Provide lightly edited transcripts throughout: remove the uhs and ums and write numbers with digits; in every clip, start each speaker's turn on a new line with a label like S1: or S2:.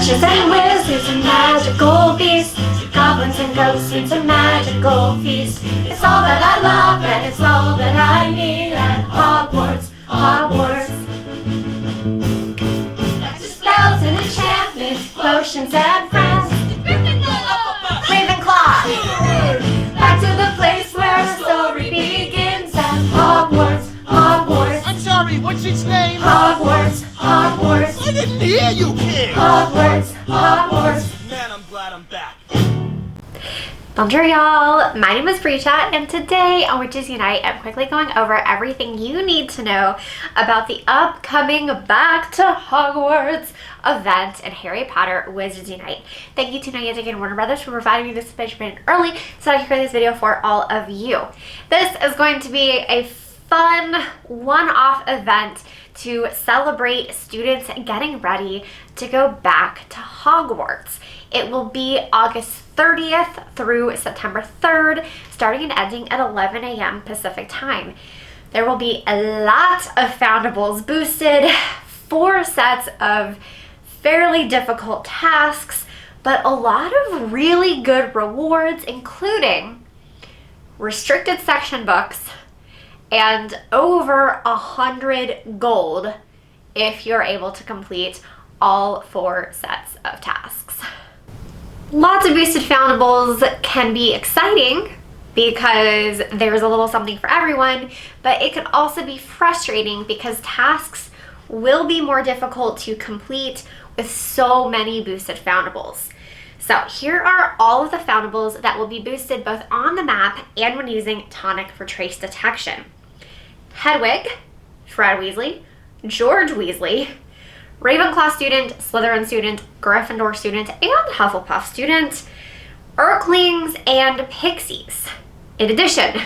S1: witches and wizards and magical beasts, goblins and ghosts, it's a magical feast. It's all that I love and it's all that I need at Hogwarts, Hogwarts. There's spells and enchantments, potions and friends. Ravenclaw! Back to the place where the story begins at Hogwarts, Hogwarts.
S2: I'm sorry, what's its name?
S1: Hogwarts, Hogwarts.
S2: I didn't hear you, kid!
S1: Hogwarts, Hogwarts.
S2: Man, I'm glad I'm back.
S1: Bonjour y'all, my name is Brecha and today on Witches Unite I'm quickly going over everything you need to know about the upcoming Back to Hogwarts event in Harry Potter Wizards Unite. Thank you to Niantic and WUtubers for providing me this information early so I can create this video for all of you. This is going to be a fun one-off event to celebrate students getting ready to go back to Hogwarts. It will be August 30th through September 3rd, starting and ending at 11 a.m. Pacific time. There will be a lot of Foundables boosted, 4 sets of fairly difficult tasks, but a lot of really good rewards, including restricted section books and over 100 gold if you're able to complete all 4 sets of tasks. Lots of boosted Foundables can be exciting because there's a little something for everyone, but it can also be frustrating because tasks will be more difficult to complete with so many boosted Foundables. So here are all of the Foundables that will be boosted both on the map and when using Tonic for trace detection. Hedwig, Fred Weasley, George Weasley, Ravenclaw student, Slytherin student, Gryffindor student, and Hufflepuff student, Urklings, and Pixies. In addition,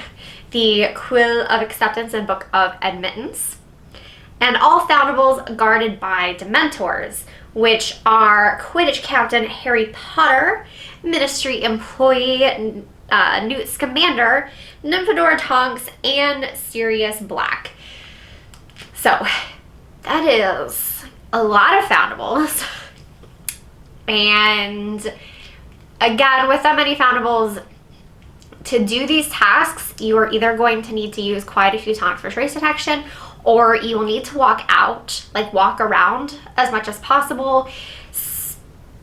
S1: the Quill of Acceptance and Book of Admittance, and all Foundables guarded by Dementors, which are Quidditch Captain Harry Potter, Ministry Employee Newt Scamander, Nymphadora Tonks, and Sirius Black. So, that is a lot of Foundables. And again, with that many Foundables, to do these tasks, you are either going to need to use quite a few Tonics for trace detection, or you will need to walk around as much as possible,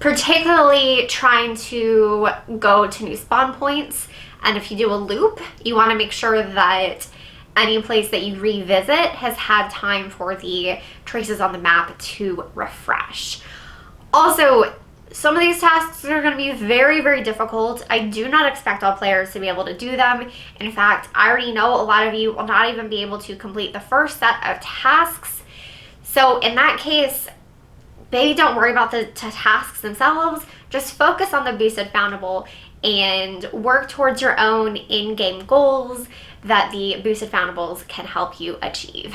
S1: particularly trying to go to new spawn points. And if you do a loop, you want to make sure that any place that you revisit has had time for the traces on the map to refresh. Also, some of these tasks are going to be very, very difficult. I do not expect all players to be able to do them. In fact, I already know a lot of you will not even be able to complete the first set of tasks. So in that case, maybe don't worry about the tasks themselves. Just focus on the boosted Foundable and work towards your own in-game goals that the boosted Foundables can help you achieve.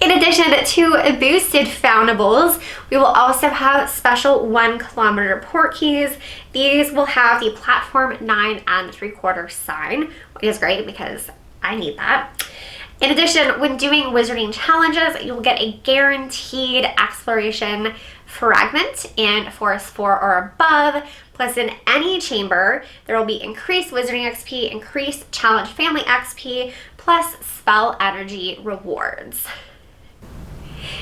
S1: In addition to boosted Foundables, we will also have special 1 kilometer Portkeys. These will have the platform 9 3/4 sign, which is great because I need that. In addition, when doing wizarding challenges, you'll get a guaranteed exploration fragment in Forest 4 or above. Plus, in any chamber, there will be increased wizarding XP, increased challenge family XP, plus spell energy rewards.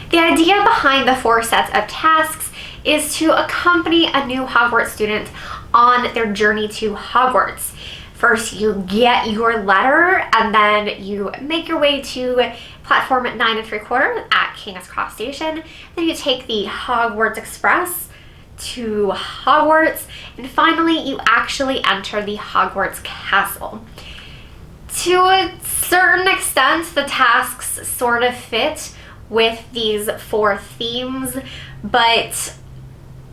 S1: The idea behind the 4 sets of tasks is to accompany a new Hogwarts student on their journey to Hogwarts. First, you get your letter, and then you make your way to platform 9 3/4 at King's Cross Station. Then you take the Hogwarts Express to Hogwarts, and finally you actually enter the Hogwarts Castle. To a certain extent, the tasks sort of fit with these 4 themes, but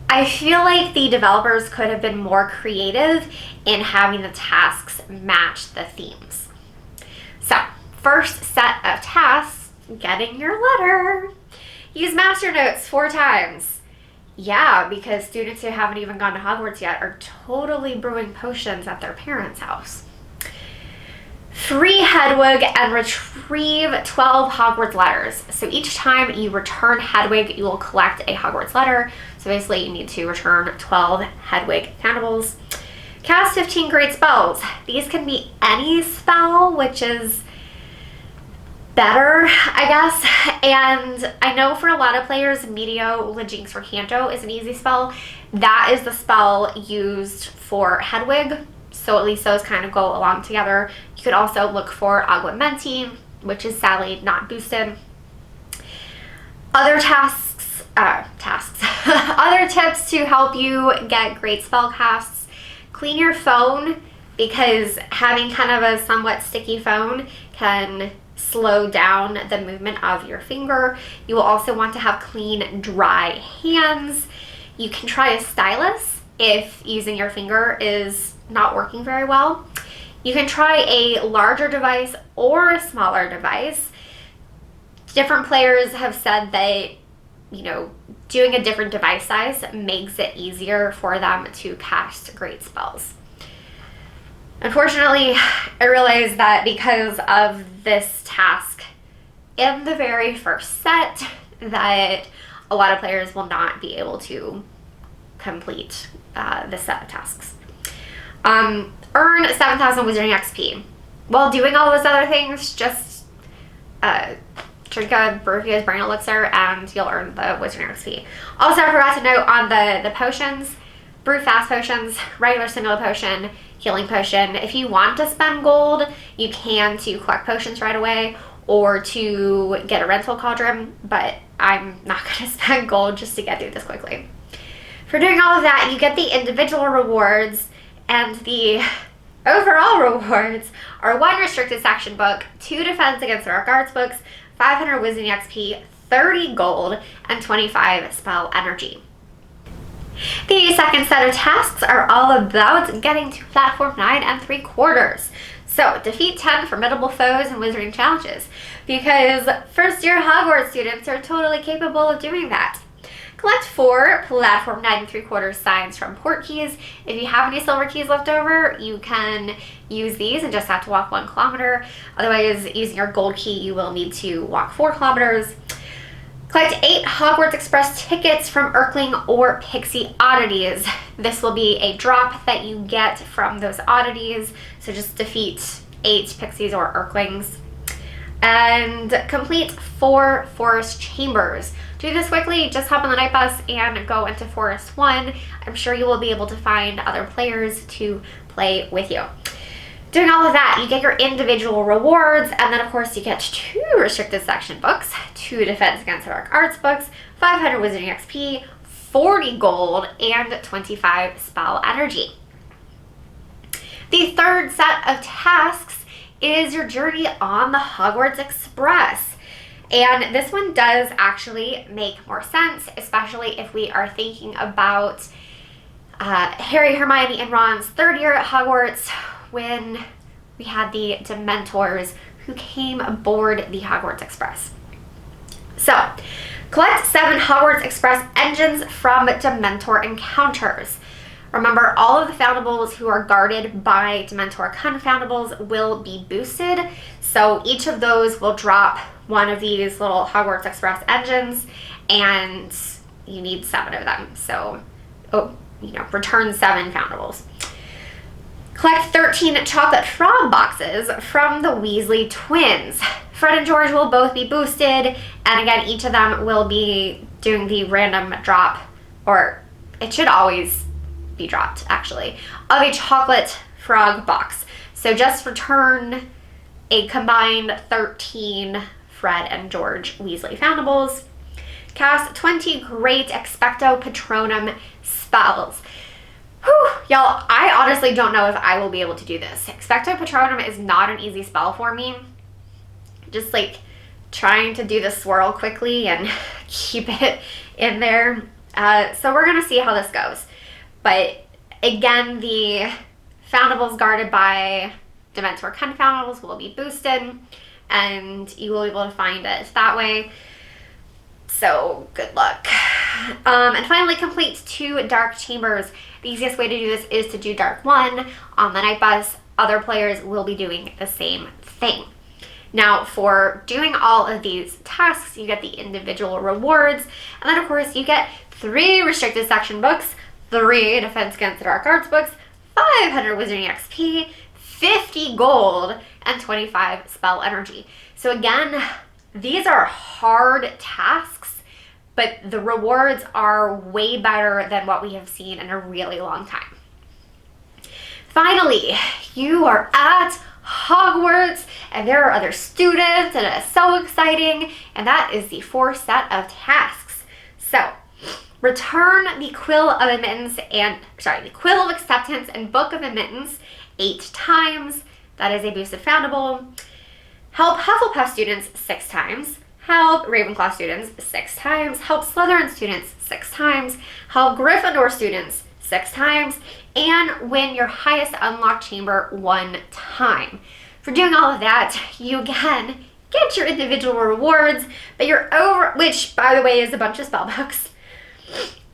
S1: I feel like the developers could have been more creative in having the tasks match the themes. So, first set of tasks, getting your letter. Use Master Notes 4 times. Yeah, because students who haven't even gone to Hogwarts yet are totally brewing potions at their parents' house. Free Hedwig and retrieve 12 Hogwarts letters. So each time you return Hedwig, you will collect a Hogwarts letter. So basically you need to return 12 Hedwig Foundables. Cast 15 great spells. These can be any spell, which is better, I guess. And I know for a lot of players, Medio, Jinx, or Canto is an easy spell. That is the spell used for Hedwig. So at least those kind of go along together. You could also look for Aguamenti, which is sadly not boosted. Other other tips to help you get great spell casts. Clean your phone, because having kind of a somewhat sticky phone can slow down the movement of your finger. You will also want to have clean, dry hands. You can try a stylus if using your finger is not working very well. You can try a larger device or a smaller device. Different players have said that, you know, doing a different device size makes it easier for them to cast great spells. Unfortunately, I realized that because of this task in the very first set, that a lot of players will not be able to complete this set of tasks. Earn 7,000 Wizarding XP. While doing all those other things, just drink a Burfia's Brain Elixir and you'll earn the Wizarding XP. Also, I forgot to note on the potions, brew fast potions, regular stimulant potion, healing potion. If you want to spend gold, you can to collect potions right away or to get a rental cauldron, but I'm not going to spend gold just to get through this quickly. For doing all of that, you get the individual rewards, and the overall rewards are 1 restricted section book, 2 defense against dark arts books, 500 Wizarding XP, 30 gold, and 25 spell energy. The second set of tasks are all about getting to platform 9 3/4. So, defeat 10 formidable foes and wizarding challenges, because first-year Hogwarts students are totally capable of doing that. Collect 4 platform 9 3/4 signs from Portkeys. If you have any silver keys left over, you can use these and just have to walk 1 kilometer. Otherwise, using your gold key, you will need to walk 4 kilometers. Collect 8 Hogwarts Express tickets from Urkling or Pixie oddities. This will be a drop that you get from those oddities. So just defeat 8 Pixies or Urklings. And complete 4 Forest Chambers. To do this quickly, just hop on the night bus and go into Forest 1. I'm sure you will be able to find other players to play with you. Doing all of that, you get your individual rewards, and then of course you get 2 restricted section books, 2 defense against dark arts books, 500 Wizarding XP, 40 gold, and 25 spell energy. The third set of tasks is your journey on the Hogwarts Express. And this one does actually make more sense, especially if we are thinking about Harry, Hermione, and Ron's 3rd year at Hogwarts, when we had the Dementors who came aboard the Hogwarts Express. So, collect 7 Hogwarts Express engines from Dementor encounters. Remember, all of the Foundables who are guarded by Dementor Confoundables will be boosted, so each of those will drop one of these little Hogwarts Express engines, and you need 7 of them. So, return 7 Foundables. Collect 13 chocolate frog boxes from the Weasley twins. Fred and George will both be boosted, and again, each of them will be doing the random drop, or it should always be dropped, actually, of a chocolate frog box. So just return a combined 13 Fred and George Weasley Foundables. Cast 20 great Expecto Patronum spells. Whew, y'all, I honestly don't know if I will be able to do this. Expecto Patronum is not an easy spell for me. Just like trying to do the swirl quickly and keep it in there. So we're gonna see how this goes. But again, the Foundables guarded by Dementor Confoundables will be boosted, and you will be able to find it that way. So good luck. And finally, complete 2 dark chambers. The easiest way to do this is to do dark 1 on the night bus. other players will be doing the same thing. Now, for doing all of these tasks, you get the individual rewards, and then of course you get 3 restricted section books, 3 Defense Against the Dark Arts books, 500 Wizarding XP, 50 gold, and 25 spell energy. So again, these are hard tasks, but the rewards are way better than what we have seen in a really long time. Finally, you are at Hogwarts, and there are other students, and it is so exciting, and that is the 4th set of tasks. So, return the Quill of Acceptance and Book of Admittance 8 times. That is a boosted Foundable. Help Hufflepuff students 6 times. Help Ravenclaw students 6 times. Help Slytherin students 6 times. Help Gryffindor students 6 times. And win your highest unlocked chamber 1 time. For doing all of that, you again get your individual rewards, but which by the way is a bunch of spell books.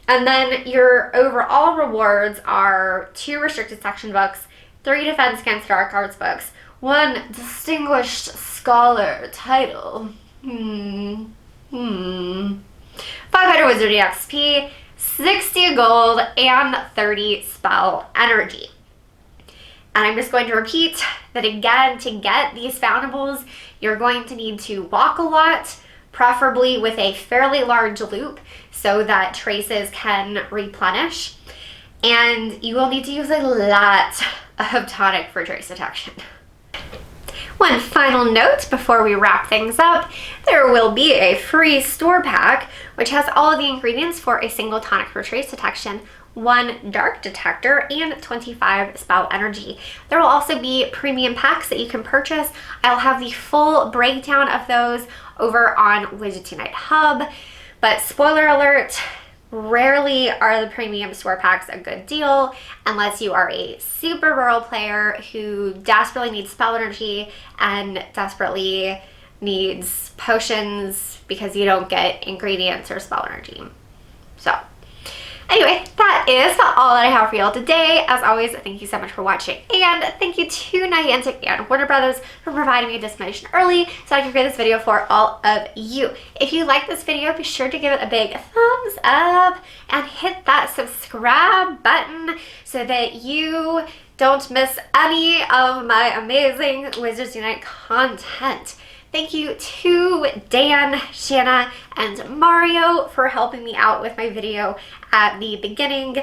S1: And then your overall rewards are 2 restricted section books, 3 Defense Against Dark Arts books, 1 Distinguished Scholar title, 500 Wizarding XP, 60 gold, and 30 spell energy. And I'm just going to repeat that again, to get these Foundables, you're going to need to walk a lot, preferably with a fairly large loop so that traces can replenish. And you will need to use a lot of tonic for trace detection. One final note before we wrap things up, there will be a free store pack which has all of the ingredients for a single tonic for trace detection, 1 dark detector, and 25 spell energy. There will also be premium packs that you can purchase. I'll have the full breakdown of those over on Wizards Unite Hub, but spoiler alert, rarely are the premium store packs a good deal unless you are a super rural player who desperately needs spell energy and desperately needs potions because you don't get ingredients or spell energy. So anyway, that is all that I have for y'all today. As always, thank you so much for watching, and thank you to Niantic and Warner Brothers for providing me this information early so I can create this video for all of you. If you like this video, be sure to give it a big thumbs up and hit that subscribe button so that you don't miss any of my amazing Wizards Unite content. Thank you to Dan, Shanna, and Mario for helping me out with my video at the beginning.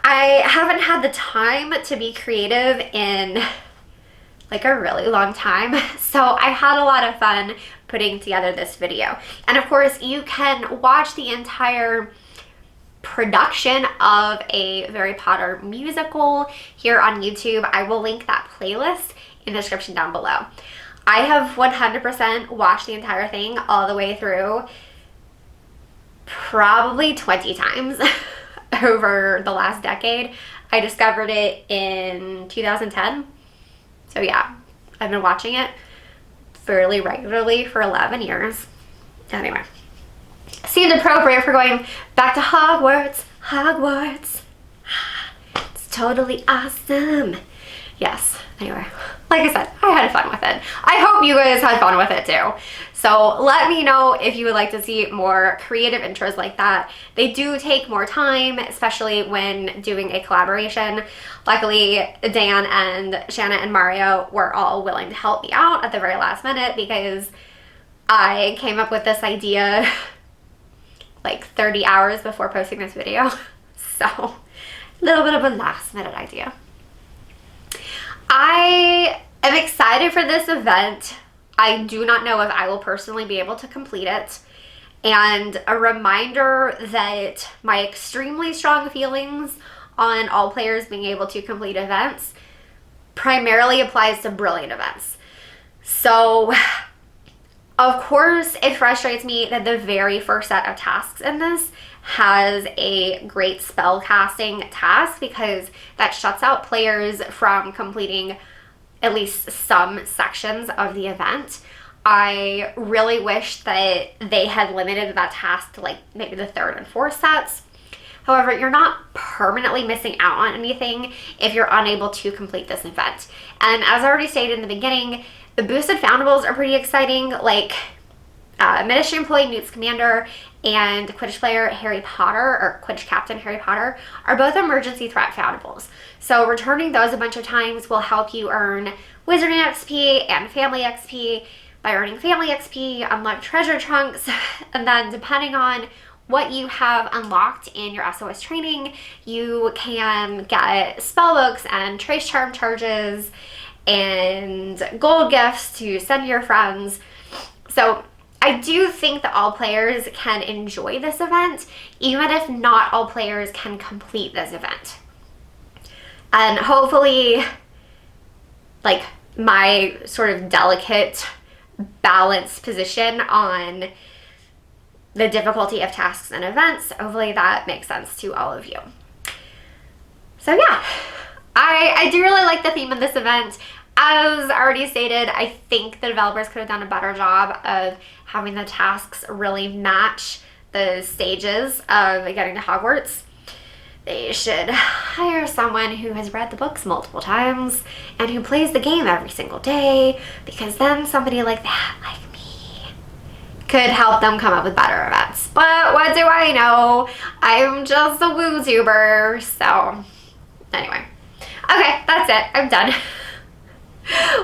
S1: I haven't had the time to be creative in like a really long time, so I had a lot of fun putting together this video. And of course, you can watch the entire production of a Harry Potter musical here on YouTube. I will link that playlist in the description down below. I have 100% watched the entire thing all the way through probably 20 times over the last decade. I discovered it in 2010. So yeah, I've been watching it fairly regularly for 11 years. Anyway, seemed appropriate for going back to Hogwarts. Hogwarts. It's totally awesome. Yes, anyway, like I said, I had fun with it. I hope you guys had fun with it too. So let me know if you would like to see more creative intros like that. They do take more time, especially when doing a collaboration. Luckily, Dan and Shanna and Mario were all willing to help me out at the very last minute because I came up with this idea like 30 hours before posting this video. So, a little bit of a last minute idea. I am excited for this event. I do not know if I will personally be able to complete it. And a reminder that my extremely strong feelings on all players being able to complete events primarily applies to brilliant events. So, of course, it frustrates me that the very first set of tasks in this has a great spell casting task because that shuts out players from completing at least some sections of the event. I really wish that they had limited that task to like maybe the 3rd and 4th sets. However, you're not permanently missing out on anything if you're unable to complete this event. And as I already stated in the beginning, the boosted Foundables are pretty exciting, like Ministry employee Newt Scamander and Quidditch player Harry Potter, or Quidditch captain Harry Potter, are both emergency threat Foundables. So returning those a bunch of times will help you earn Wizarding XP and Family XP. By earning Family XP, unlock treasure trunks, and then depending on what you have unlocked in your SOS training, you can get spellbooks and trace charm charges and gold gifts to send to your friends. So I do think that all players can enjoy this event, even if not all players can complete this event. And hopefully, like, my sort of delicate, balanced position on the difficulty of tasks and events, hopefully that makes sense to all of you. So yeah, I do really like the theme of this event. As already stated, I think the developers could have done a better job of having the tasks really match the stages of getting to Hogwarts. They should hire someone who has read the books multiple times and who plays the game every single day, because then somebody like that, like me, could help them come up with better events. But what do I know? I'm just a WUtuber, so anyway. Okay, that's it. I'm done.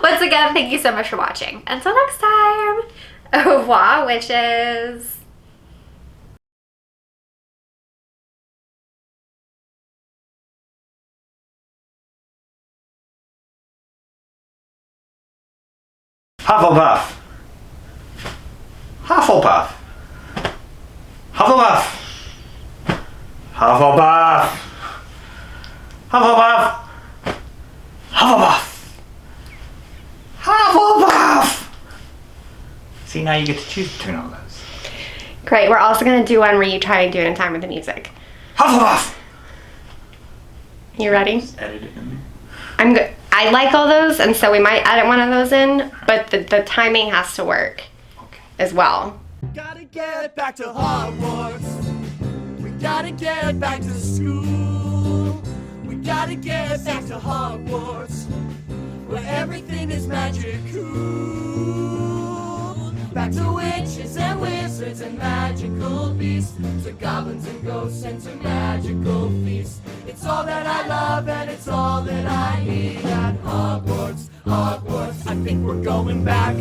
S1: Once again, thank you so much for watching. Until next time, au revoir, witches.
S3: Hufflepuff. Hufflepuff. Hufflepuff. Hufflepuff. Hufflepuff. Hufflepuff. Hufflepuff. See, now you get to choose between all those.
S1: Great. We're also going to do one where you try and do it in time with the music.
S3: Hufflepuff.
S1: You ready?
S3: Just edit it in there.
S1: I'm good. I like all those, and so we might edit one of those in, but the timing has to work as well.
S2: Gotta get back to Hogwarts. We gotta get back to school. We gotta get back to Hogwarts, where everything is magical. Back to witches and wizards and magical beasts, to goblins and ghosts and to magical feasts. It's all that I love and it's all that I need at Hogwarts, Hogwarts. I think we're going back.